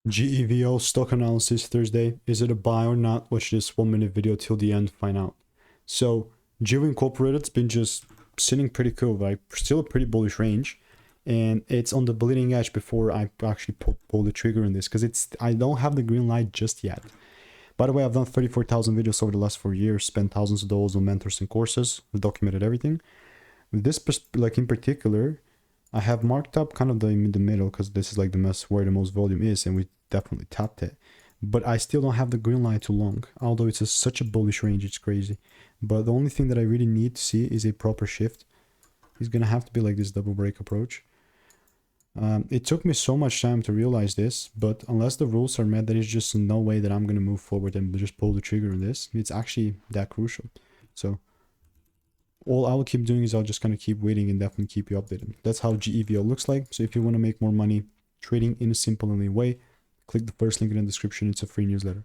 GEVO stock analysis Thursday. Is it a buy or not? Watch this 1-minute video till the end, find out. So GEVO Incorporated's been just sitting pretty cool, right? Still a pretty bullish range, and it's on the bleeding edge before I actually pull the trigger in this, because I don't have the green light just yet. By the way, I've done 34,000 videos over the last 4 years, spent thousands of dollars on mentors and courses, we've documented everything. With this, like in particular, I have marked up kind of in the middle, because this is like where the most volume is, and we definitely tapped it. But I still don't have the green light too long, although it's such a bullish range, it's crazy. But the only thing that I really need to see is a proper shift. It's gonna have to be like this double break approach. It took me so much time to realize this, but unless the rules are met, there is just no way that I'm gonna move forward and just pull the trigger on this. It's actually that crucial. So all I'll keep doing is I'll just kind of keep waiting and definitely keep you updated. That's how GEVO looks like. So if you want to make more money trading in a simple and way, click the first link in the description. It's a free newsletter.